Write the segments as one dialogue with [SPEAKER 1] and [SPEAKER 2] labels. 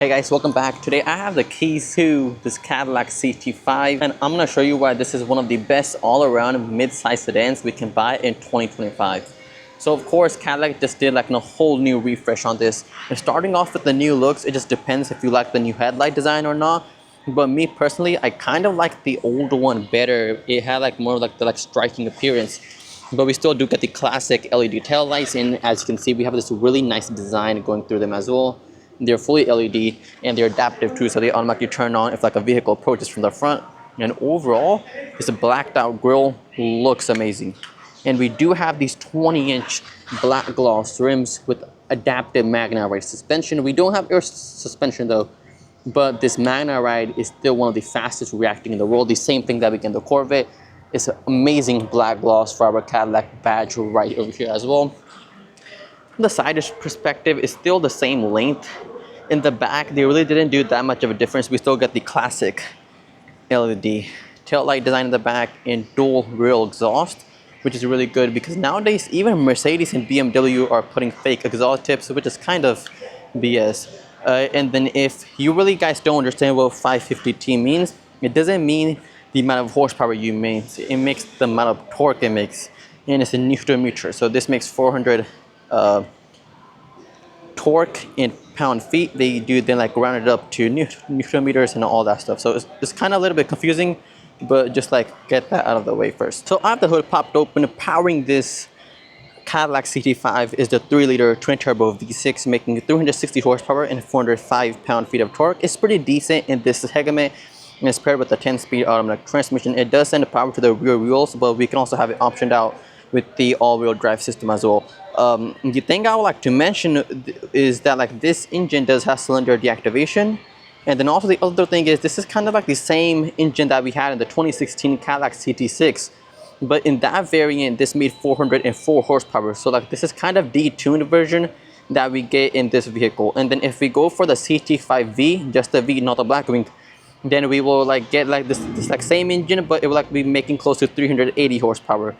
[SPEAKER 1] Hey guys, welcome back. Today I have the keys to this Cadillac CT5 and I'm going to show you why this is one of the best all-around mid-size sedans we can buy in 2025. So of course Cadillac just did like a whole new refresh on this. And starting off with the new looks, it just depends if you like the new headlight design or not. But me personally, I kind of like the older one better. It had like more like the striking appearance. But we still do get the classic LED tail lights, and as you can see we have this really nice design going through them as well. They're fully LED and they're adaptive too, so they automatically turn on if like a vehicle approaches from the front. And overall, this blacked out grille looks amazing. And we do have these 20-inch black gloss rims with adaptive Magna Ride suspension. We don't have air suspension though, but this Magna Ride is still one of the fastest reacting in the world. The same thing that we get in the Corvette. It's an amazing black gloss for our Cadillac badge right over here as well. From the side perspective, it's still the same length. In the back, they really didn't do that much of a difference. We still get the classic LED tail light design in the back and dual rear exhaust, which is really good because nowadays even Mercedes and BMW are putting fake exhaust tips, which is kind of BS. And then if you really guys don't understand what 550T means, it doesn't mean the amount of horsepower you make. It makes the amount of torque it makes, and it's a Newton meter. So this makes 400 torque in pound-feet. They do then like round it up to Newton meters and all that stuff. So it's kind of a little bit confusing, but just like get that out of the way first. So I have the hood popped open. Powering this Cadillac CT5 is the 3-liter twin-turbo V6, making 360 horsepower and 405 pound-feet of torque. It's pretty decent in this segment, and it's paired with a 10-speed automatic transmission. It does send the power to the rear wheels, but we can also have it optioned out with the all-wheel drive system as well. The thing I would like to mention is that like this engine does have cylinder deactivation, and then also the other thing is this is kind of like the same engine that we had in the 2016 Cadillac CT6, but in that variant this made 404 horsepower. So like this is kind of detuned version that we get in this vehicle. And then if we go for the CT5V, just the V, not the Blackwing, then we will like get like this like same engine, but it will like be making close to 380 horsepower.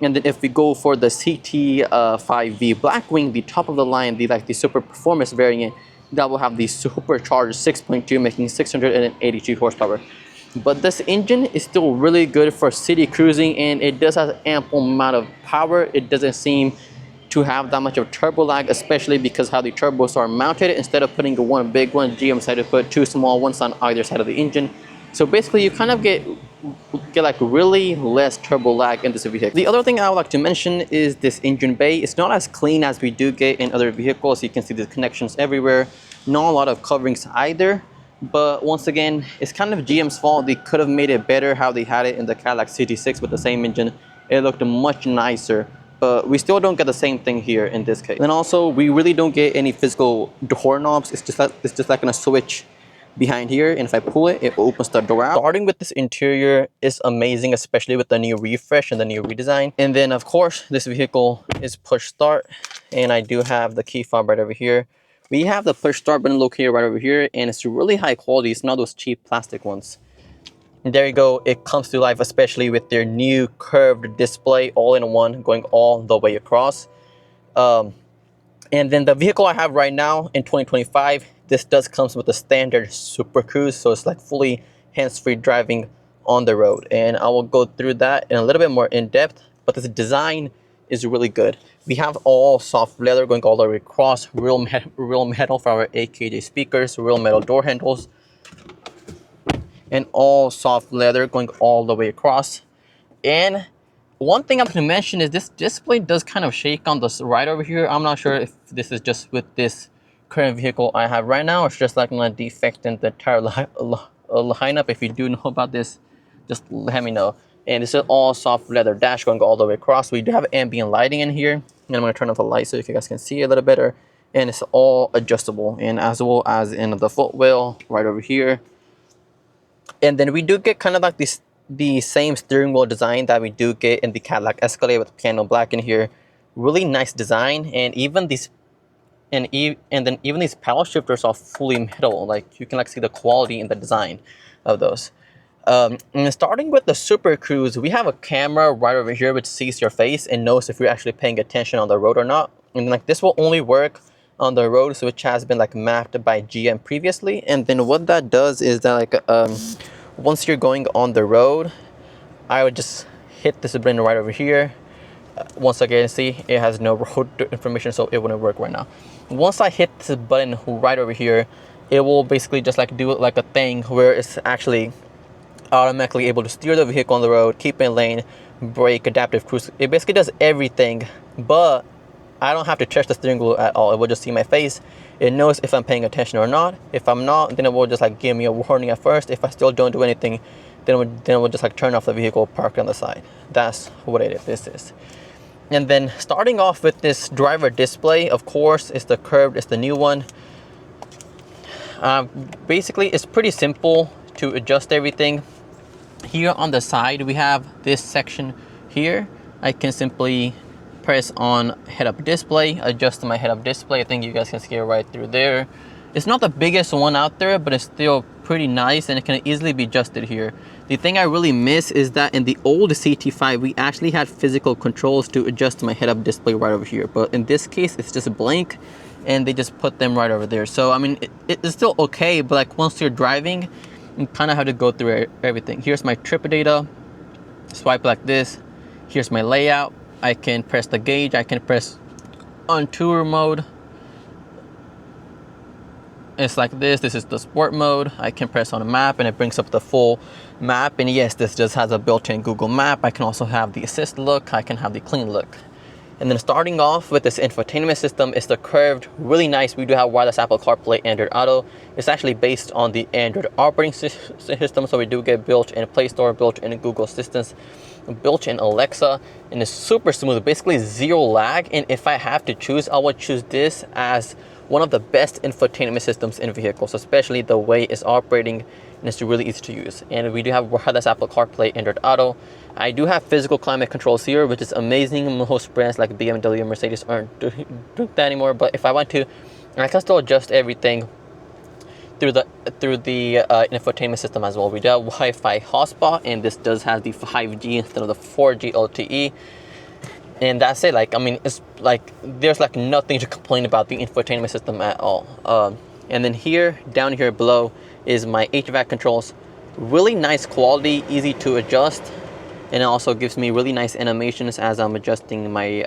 [SPEAKER 1] And then if we go for the CT5V Blackwing, the top of the line, the super performance variant, that will have the supercharged 6.2, making 682 horsepower. But this engine is still really good for city cruising, and it does have ample amount of power. It doesn't seem to have that much of turbo lag, especially because how the turbos are mounted. Instead of putting one big one, GM decided to put two small ones on either side of the engine. So basically you kind of get like really less turbo lag in this vehicle. The other thing I would like to mention is this engine bay. It's not as clean as we do get in other vehicles. You can see the connections everywhere. Not a lot of coverings either. But once again, it's kind of GM's fault. They could have made it better how they had it in the Cadillac CT6 with the same engine. It looked much nicer. But we still don't get the same thing here in this case. And also, we really don't get any physical door knobs. It's just like gonna switch behind here, and if I pull it, it opens the door out. Starting with this interior is amazing, especially with the new refresh and the new redesign. And then of course this vehicle is push start, and I do have the key fob right over here. We have the push start button located right over here, and it's really high quality. It's not those cheap plastic ones. And there you go, it comes to life, especially with their new curved display, all in one, going all the way across. And then the vehicle I have right now in 2025, this does comes with a standard Super Cruise, so it's like fully hands-free driving on the road. And I will go through that in a little bit more in depth, but this design is really good. We have all soft leather going all the way across, real metal for our AKJ speakers, real metal door handles, and all soft leather going all the way across. And one thing I'm going to mention is this display does kind of shake on this right over here. I'm not sure if this is just with this current vehicle I have right now, or it's just like a defect in the entire lineup. If you do know about this, just let me know. And this is all soft leather dash going all the way across. We do have ambient lighting in here, and I'm going to turn off the light so you guys can see a little better. And it's all adjustable, and as well as in the footwell right over here. And then we do get kind of like the same steering wheel design that we do get in the Cadillac Escalade with piano black in here. Really nice design, and even these and then even these paddle shifters are fully metal. Like you can like see the quality in the design of those. And starting with the Super Cruise, we have a camera right over here which sees your face and knows if you're actually paying attention on the road or not. And like this will only work on the road, so which has been like mapped by GM previously. And then what that does is that like once you're going on the road, I would just hit this button right over here. Once again, see, it has no road information, so it wouldn't work right now. Once I hit this button right over here, it will basically just like do like a thing where it's actually automatically able to steer the vehicle on the road, keep in lane, brake, adaptive cruise. It basically does everything, but I don't have to touch the steering wheel at all. It will just see my face. It knows if I'm paying attention or not. If I'm not, then it will just like give me a warning at first. If I still don't do anything, then it will just like turn off the vehicle, park on the side. That's what this is. And then starting off with this driver display, of course, it's the curved, it's the new one. Basically, it's pretty simple to adjust everything. Here on the side, we have this section here. I can simply press on head-up display, adjust my head-up display. I think you guys can see it right through there. It's not the biggest one out there, but it's still pretty nice, and it can easily be adjusted here. The thing I really miss is that in the old CT5, we actually had physical controls to adjust my head-up display right over here. But in this case, it's just blank, and they just put them right over there. So, I mean, it's still okay, but like once you're driving, you kind of have to go through everything. Here's my trip data, swipe like this. Here's my layout. I can press the gauge. I can press on tour mode. It's like this. This is the sport mode. I can press on a map and it brings up the full map. And yes, this just has a built-in Google map. I can also have the assist look. I can have the clean look. And then starting off with this infotainment system is the curved, really nice. We do have wireless Apple CarPlay Android Auto. It's actually based on the Android operating system, so we do get built-in Play Store, built-in Google Assistants, built-in Alexa, and it's super smooth, basically zero lag. And if I have to choose, I would choose this as one of the best infotainment systems in vehicles, especially the way it's operating, and it's really easy to use. And we do have wireless Apple CarPlay Android Auto. I do have physical climate controls here, which is amazing. Most brands like BMW and Mercedes aren't doing that anymore, but if I want to, I can still adjust everything through the infotainment system as well. We do have Wi-Fi hotspot, and this does have the 5G instead of the 4G LTE. And that's it. Like, I mean, it's like there's like nothing to complain about the infotainment system at all. And then here, down here below, is my HVAC controls. Really nice quality, easy to adjust, and it also gives me really nice animations as I'm adjusting my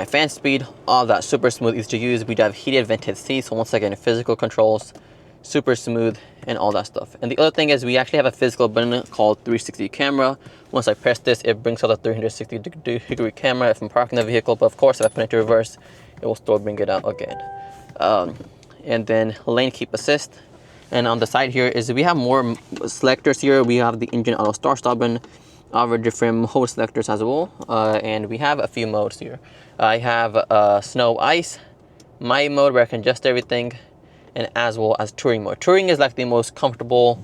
[SPEAKER 1] fan speed. All that super smooth, easy to use. We do have heated vented seats. So once again, physical controls, super smooth, and all that stuff. And the other thing is we actually have a physical button called 360 camera. Once I press this, it brings out a 360 degree camera if I'm parking the vehicle. But of course, if I put it to reverse, it will still bring it out again. And then lane keep assist. And on the side here is we have more selectors here. We have the engine auto start stop button, our different mode selectors as well. And we have a few modes here. I have snow ice, my mode where I can adjust everything, and as well as touring mode. Touring is like the most comfortable.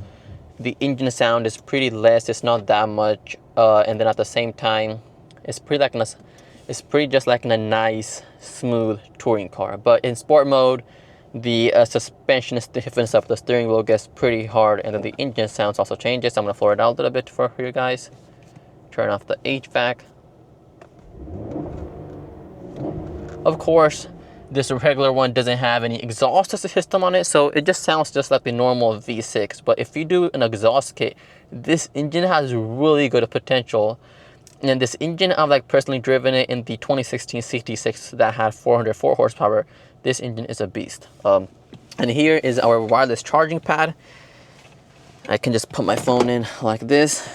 [SPEAKER 1] The engine sound is pretty less, it's not that much, and then at the same time, it's pretty just like in a nice, smooth touring car. But in sport mode, the suspension stiffness of the steering wheel gets pretty hard, and then the engine sounds also changes. I'm gonna floor it out a little bit for you guys. Turn off the HVAC. Of course, this regular one doesn't have any exhaust system on it, so it just sounds just like the normal V6. But if you do an exhaust kit, this engine has really good potential. And this engine, I've like personally driven it in the 2016 CT6 that had 404 horsepower. This engine is a beast. And here is our wireless charging pad. I can just put my phone in like this.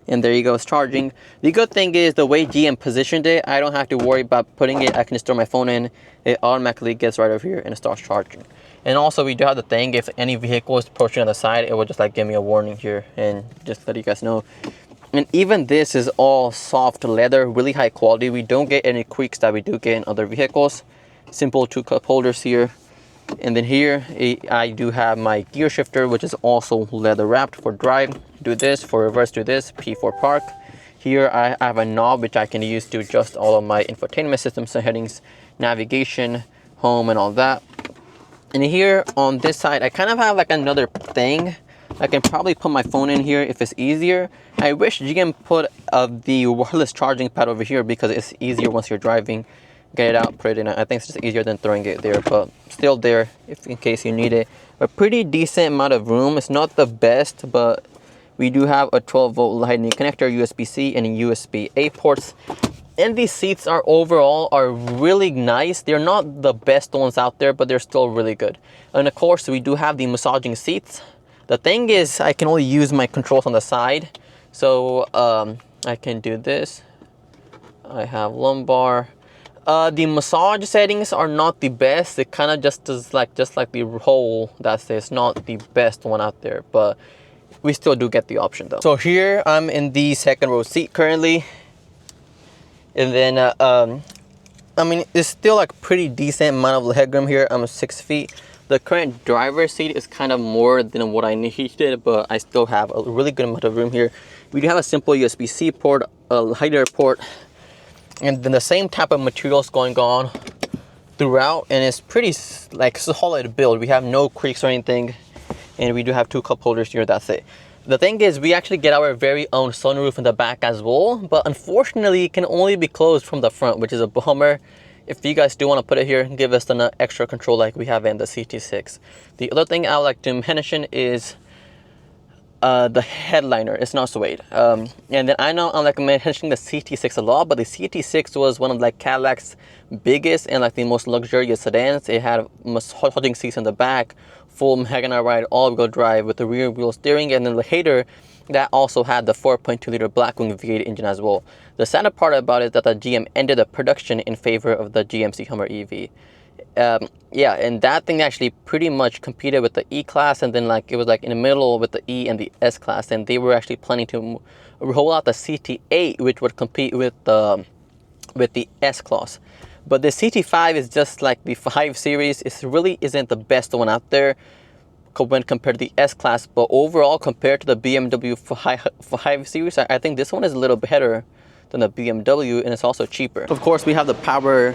[SPEAKER 1] And there you go, it's charging. The good thing is the way GM positioned it, I don't have to worry about putting it. I can just throw my phone in, it automatically gets right over here and it starts charging. And also we do have the thing, if any vehicle is approaching on the side, it will just like give me a warning here and just let you guys know. And even this is all soft leather, really high quality. We don't get any creaks that we do get in other vehicles. Simple 2 cup holders here. And then here I do have my gear shifter, which is also leather wrapped for drive. Do this, for reverse do this, P for park. Here I have a knob which I can use to adjust all of my infotainment system settings, navigation, home, and all that. And here on this side, I kind of have like another thing. I can probably put my phone in here if it's easier. I wish GM put the wireless charging pad over here because it's easier once you're driving. get it out, put it in. I think it's just easier than throwing it there, but still there if in case you need it. A pretty decent amount of room. It's not the best, but we do have a 12-volt lightning connector, USB-C and USB-A ports. And these seats are overall really nice. They're not the best ones out there, but they're still really good. And of course, we do have the massaging seats. The thing is, I can only use my controls on the side. So I can do this. I have lumbar. The massage settings are not the best. It kind of just is like the roll. It's not the best one out there, but we still do get the option though. So here I'm in the second row seat currently. And then, I mean, it's still like pretty decent amount of headroom here. I'm 6 feet. The current driver's seat is kind of more than what I needed, but I still have a really good amount of room here. We do have a simple USB-C port, a hider port, and then the same type of materials going on throughout, and it's pretty like solid build. We have no creaks or anything, and we do have 2 cup holders here. That's it. The thing is, we actually get our very own sunroof in the back as well, but unfortunately it can only be closed from the front, which is a bummer. If you guys do want to put it here, give us an extra control like we have in the CT6. The other thing I would like to mention is the headliner. It's not suede. And then I know I'm like mentioning the CT6 a lot, but the CT6 was one of like Cadillac's biggest and like the most luxurious sedans. It had massaging seats in the back, full Magna Ride all-wheel drive with the rear wheel steering, and then later that also had the 4.2-liter Blackwing V8 engine as well. The sad part about it is that the GM ended the production in favor of the GMC Hummer EV. Yeah, and that thing actually pretty much competed with the E-Class, and then like it was like in the middle with the E and the S-Class, and they were actually planning to roll out the CT8, which would compete with the S-Class. But the CT5 is just like the 5 Series. It really isn't the best one out there when compared to the S-Class, but overall compared to the BMW 5 Series, I think this one is a little better than the BMW, and it's also cheaper. Of course, we have the power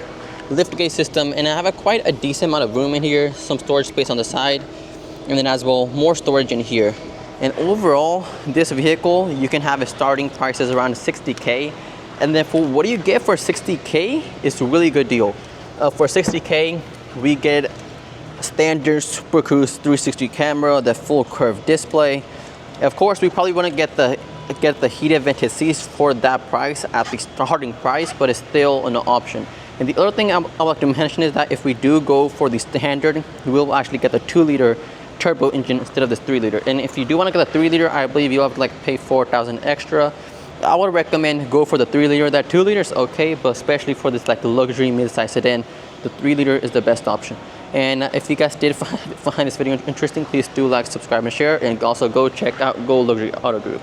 [SPEAKER 1] liftgate system, and I have quite a decent amount of room in here, some storage space on the side, and then as well more storage in here. And overall, this vehicle, you can have a starting prices around 60K, and then for what do you get for 60K? It's a really good deal. For 60K, we get standard Super Cruise 360 camera, the full curved display. Of course, we probably want to get the heated vented seats for that price at the starting price, but it's still an option. And the other thing I would like to mention is that if we do go for the standard, we will actually get the 2-liter turbo engine instead of this 3-liter. And if you do want to get the 3-liter, I believe you'll have to like pay $4,000 extra. I would recommend go for the 3-liter. That 2-liter is okay, but especially for this like luxury mid-size sedan, the 3-liter is the best option. And if you guys did find this video interesting, please do like, subscribe, and share, and also go check out Go Luxury Auto Group.